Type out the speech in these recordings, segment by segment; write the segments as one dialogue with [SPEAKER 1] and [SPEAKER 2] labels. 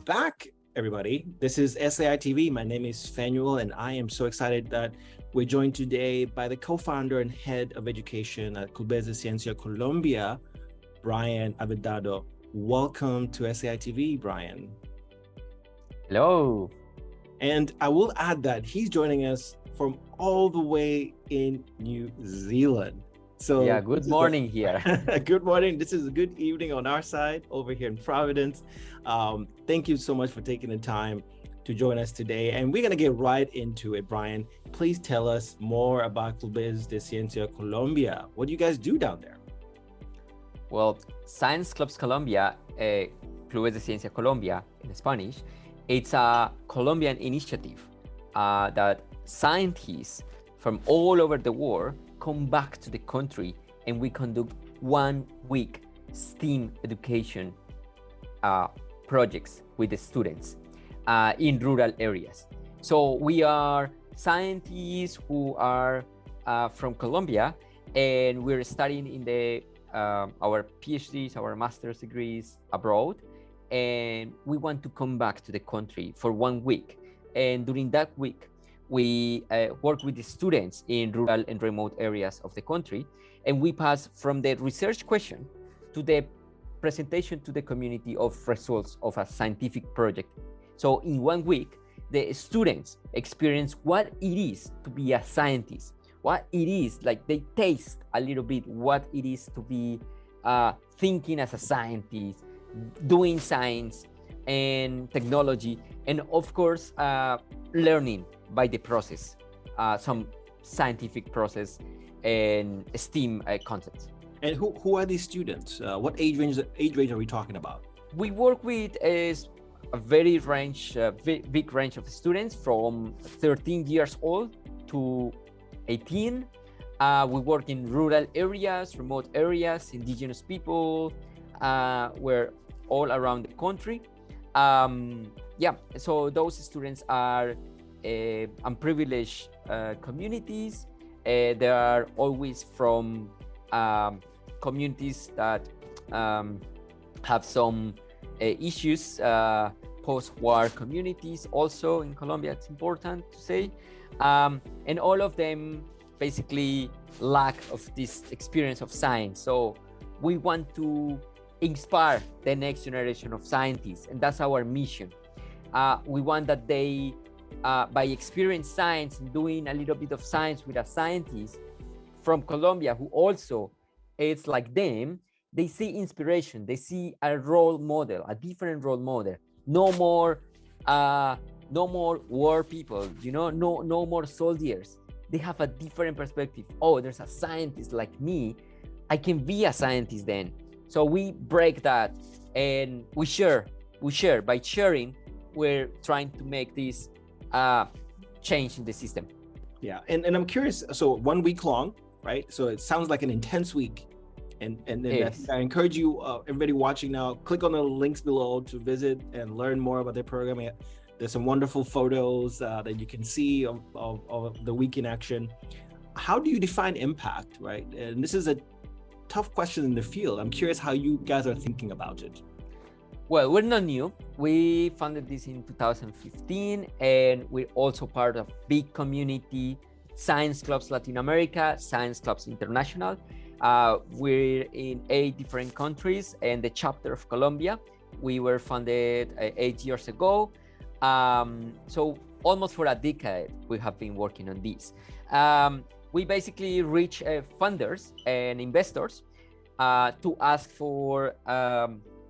[SPEAKER 1] back, everybody. This is SCITV. My name is Fanuel, and I am so excited that we're joined today by the co-founder and head of education at Clubes de Ciencia Colombia, Bryann Avendaño. Welcome to SCITV, Bryann.
[SPEAKER 2] Hello.
[SPEAKER 1] And I will add that he's joining us from all the way in New Zealand. So
[SPEAKER 2] yeah, good morning here.
[SPEAKER 1] Good morning. This is a good evening on our side over here in Providence. Thank you so much for taking the time to join us today. And we're going to get right into it, Bryann. Please tell us more about Clubes de Ciencia Colombia. What do you guys do down there?
[SPEAKER 2] Well, Science Clubs Colombia, Clubes de Ciencia Colombia in Spanish, it's a Colombian initiative that scientists from all over the world come back to the country, and we conduct 1 week STEAM education projects with the students in rural areas. So we are scientists who are from Colombia, and we're studying in the our PhDs, our master's degrees abroad, and we want to come back to the country for 1 week. And during that week, we work with the students in rural and remote areas of the country, and we pass from the research question to the presentation to the community of results of a scientific project. So in 1 week, the students experience what it is to be a scientist, what it is, like they taste a little bit what it is to be thinking as a scientist, doing science and technology, and of course, learning by the process, some scientific process and STEAM concepts.
[SPEAKER 1] And who are these students? What age range are we talking about?
[SPEAKER 2] We work with a very big range of students from 13 years old to 18. We work in rural areas, remote areas, indigenous people, we're all around the country. So those students are unprivileged communities. They are always from communities that have some issues, post-war communities also in Colombia, it's important to say. And all of them basically lack of this experience of science. So we want to inspire the next generation of scientists, and that's our mission. We want that they, by experience science and doing a little bit of science with a scientist from Colombia who also is like them, they see inspiration, they see a role model, a different role model. No more war people, no more soldiers. They have a different perspective. Oh, there's a scientist like me, I can be a scientist then. So we break that and we share. By sharing, we're trying to make this change in the system.
[SPEAKER 1] Yeah, and I'm curious, so 1 week long, right? So it sounds like an intense week. And then
[SPEAKER 2] Yes.
[SPEAKER 1] I encourage you, everybody watching now, click on the links below to visit and learn more about their program. There's some wonderful photos that you can see of the week in action. How do you define impact, right? And this is a tough question in the field. I'm curious how you guys are thinking about it.
[SPEAKER 2] Well, we're not new. We founded this in 2015, and we're also part of big community, Science Clubs Latin America, Science Clubs International. We're in 8 different countries, and the chapter of Colombia, we were founded 8 years ago. So almost for a decade, we have been working on this. We basically reach funders and investors to ask for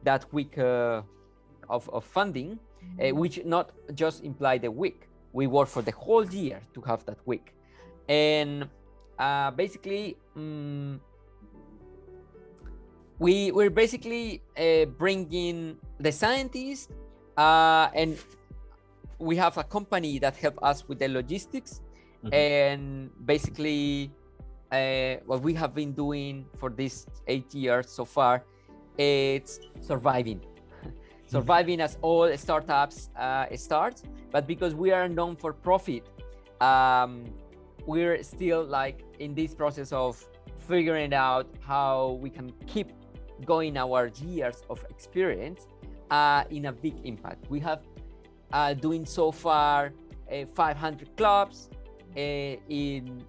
[SPEAKER 2] that week of funding, which not just imply the week. We work for the whole year to have that week. And basically, we're basically bringing the scientists, and we have a company that help us with the logistics. Mm-hmm. And basically, what we have been doing for these 8 years so far, it's surviving. Surviving as all startups start, but because we are known for profit, we're still like in this process of figuring out how we can keep going our years of experience in a big impact. We have doing so far 500 clubs in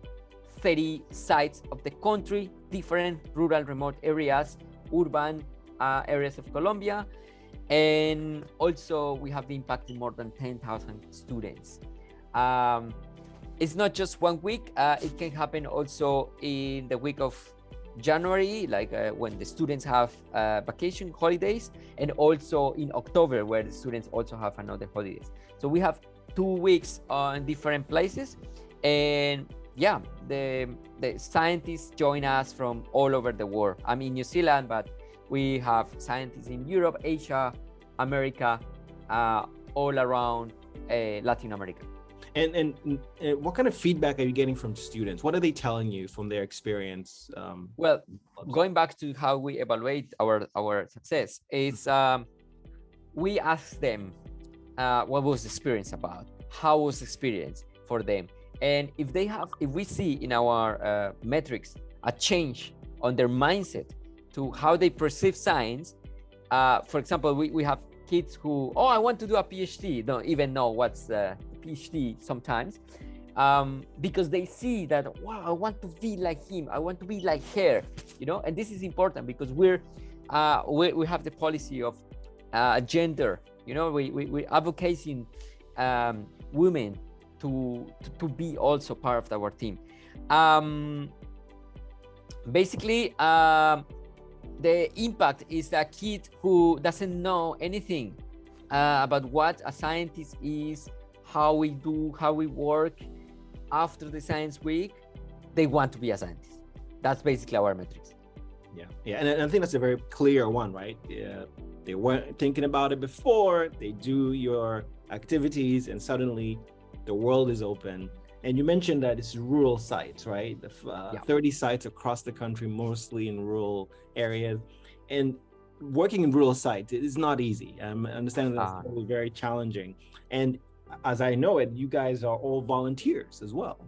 [SPEAKER 2] 30 sites of the country, different rural, remote areas, urban areas of Colombia. And also we have impacted more than 10,000 students. It's not just 1 week, it can happen also in the week of January, like when the students have vacation holidays, and also in October, where the students also have another holidays. So we have 2 weeks on different places, and yeah, the scientists join us from all over the world. I'm in New Zealand, but we have scientists in Europe, Asia, America, all around Latin America.
[SPEAKER 1] And what kind of feedback are you getting from students? What are they telling you from their experience?
[SPEAKER 2] Well, going back to how we evaluate our success, is we ask them what was the experience about, how was the experience for them, and if we see in our metrics a change on their mindset to how they perceive science. For example, we have kids who, I want to do a PhD, don't even know what's a PhD sometimes, because they see that, wow, I want to be like him, I want to be like her, and this is important because we have the policy of gender, we advocating women to be also part of our team. Basically, the impact is a kid who doesn't know anything about what a scientist is, how we work. After the science week, they want to be a scientist. That's basically our metrics.
[SPEAKER 1] Yeah, and I think that's a very clear one, right? Yeah, they weren't thinking about it before. They do your activities, and suddenly the world is open. And you mentioned that it's rural sites, right? 30 sites across the country, mostly in rural areas. And working in rural sites, it is not easy. I understand that's probably very challenging. And as I know it, you guys are all volunteers as well.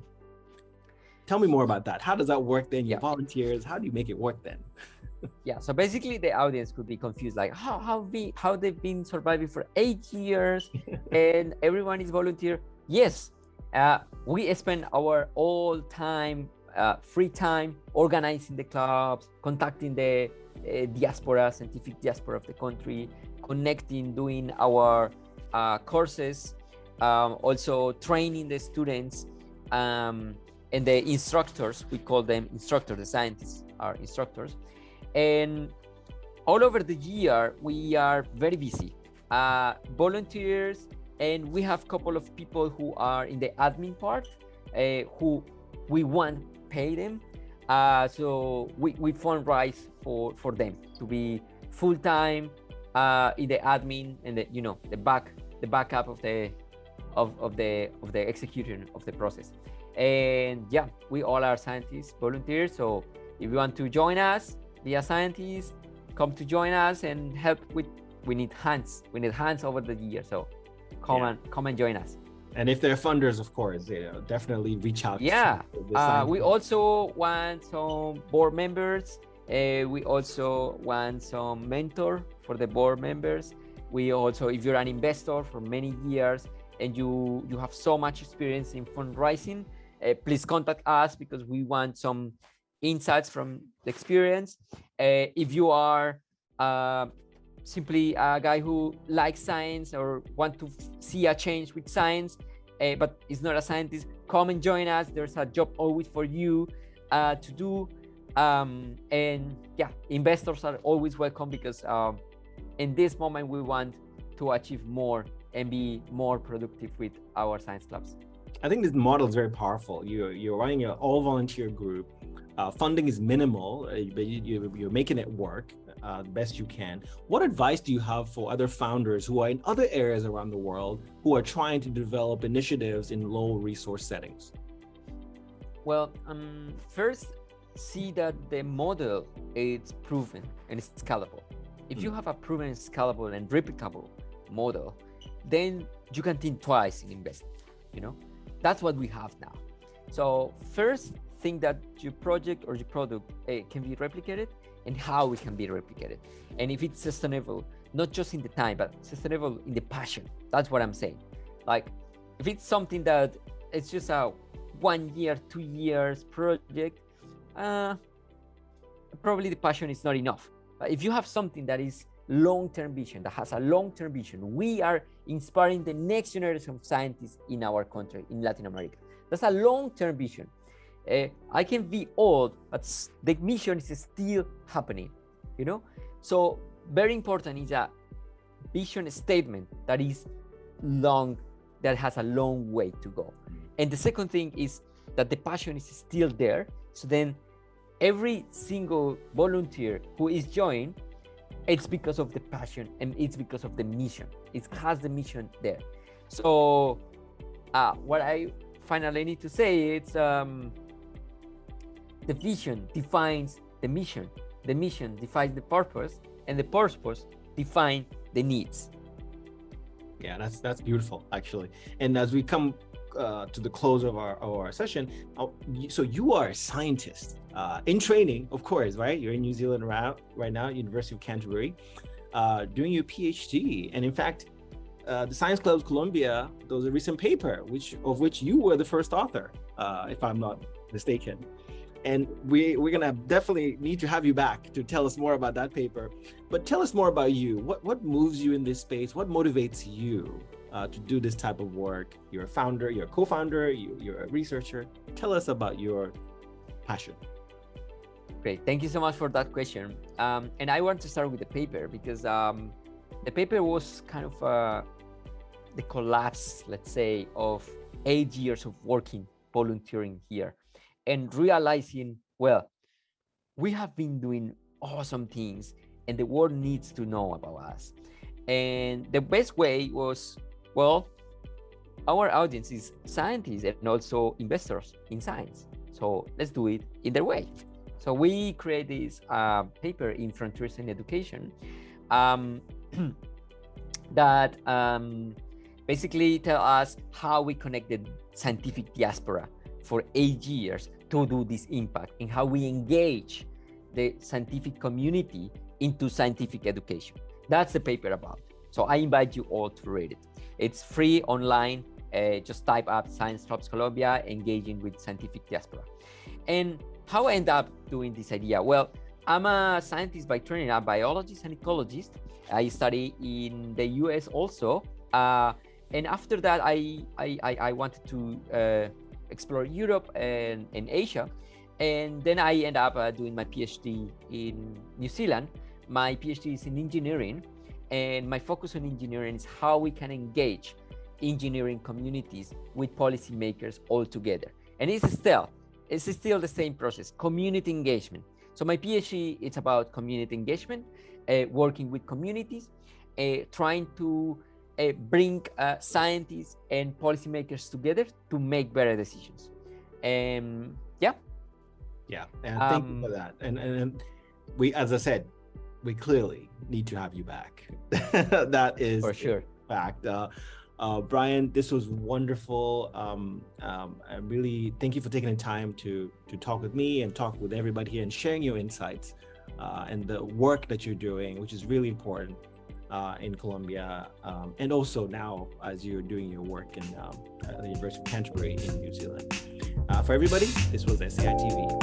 [SPEAKER 1] Tell me more about that. How does that work then? You're volunteers. How do you make it work then?
[SPEAKER 2] Yeah, so basically the audience could be confused, like how they've been surviving for 8 years and everyone is volunteer. Yes. We spend our all time, free time, organizing the clubs, contacting the scientific diaspora of the country, connecting, doing our courses, also training the students, and the instructors. We call them instructors, the scientists are instructors. And all over the year, we are very busy. Volunteers, and we have a couple of people who are in the admin part, who we want to pay them. So we fundraise for them to be full-time in the admin and the backup of the execution of the process. And yeah, we all are scientists, volunteers. So if you want to join us, be a scientist, come to join us and help with. We need hands over the year. So come and join us.
[SPEAKER 1] And if they're funders, of course, definitely reach out.
[SPEAKER 2] Yeah, we also want some board members. We also want some mentor for the board members. We also, if you're an investor for many years and you have so much experience in fundraising, please contact us because we want some insights from the experience. If you are simply a guy who likes science or want to see a change with science, but is not a scientist, come and join us. There's a job always for you to do. And yeah, investors are always welcome because in this moment we want to achieve more and be more productive with our science clubs.
[SPEAKER 1] I think this model is very powerful. You're running an all volunteer group. Funding is minimal, but you're making it work the best you can. What advice do you have for other founders who are in other areas around the world who are trying to develop initiatives in low resource settings?
[SPEAKER 2] Well, first, see that the model is proven and it's scalable. If you have a proven, scalable, and replicable model, then you can think twice in investing. That's what we have now. So first, think that your project or your product can be replicated and how it can be replicated, and if it's sustainable, not just in the time, but sustainable in the passion. That's what I'm saying. Like, if it's something that it's just a 1 year, 2 years project, probably the passion is not enough. But if you have something that is long-term vision, that has a long-term vision, we are inspiring the next generation of scientists in our country, in Latin America. That's a long-term vision. I can be old, but the mission is still happening, you know? So very important is a vision statement that is long, that has a long way to go. And the second thing is that the passion is still there. So then every single volunteer who is joined, it's because of the passion and it's because of the mission. It has the mission there. So what I finally need to say, it's the vision defines the mission defines the purpose, and the purpose defines the needs.
[SPEAKER 1] Yeah, that's beautiful, actually. And as we come to the close of our session, so you are a scientist in training, of course, right? You're in New Zealand right now, University of Canterbury, doing your PhD. And in fact, the Science Clubs Colombia, there was a recent paper of which you were the first author, if I'm not mistaken. And we're gonna definitely need to have you back to tell us more about that paper. But tell us more about you. What moves you in this space? What motivates you to do this type of work? You're a founder, you're a co-founder, you're a researcher. Tell us about your passion.
[SPEAKER 2] Great, thank you so much for that question. And I want to start with the paper because the paper was kind of the collapse, let's say, of 8 years of working, volunteering here, and realizing, well, we have been doing awesome things and the world needs to know about us. And the best way was, well, our audience is scientists and also investors in science. So let's do it in their way. So we create this paper in Frontiers in Education that basically tell us how we connected scientific diaspora for 8 years to do this impact and how we engage the scientific community into scientific education. That's the paper about. So I invite you all to read it. It's free online. Just type up Science Clubs Colombia, engaging with scientific diaspora. And how I end up doing this idea? Well, I'm a scientist by training, a biologist and ecologist. I study in the US also. And after that, I wanted to explore Europe and Asia. And then I end up doing my PhD in New Zealand. My PhD is in engineering. And my focus on engineering is how we can engage engineering communities with policymakers all together. And it's still the same process, community engagement. So my PhD, it's about community engagement, working with communities, trying to bring scientists and policymakers together to make better decisions.
[SPEAKER 1] Yeah, and thank you for that. And we, as I said, we clearly need to have you back. That is
[SPEAKER 2] for sure.
[SPEAKER 1] Fact. Bryann, this was wonderful. I really thank you for taking the time to talk with me and talk with everybody here and sharing your insights and the work that you're doing, which is really important in Colombia, and also now as you're doing your work in the University of Canterbury in New Zealand. For everybody, this was SCI TV.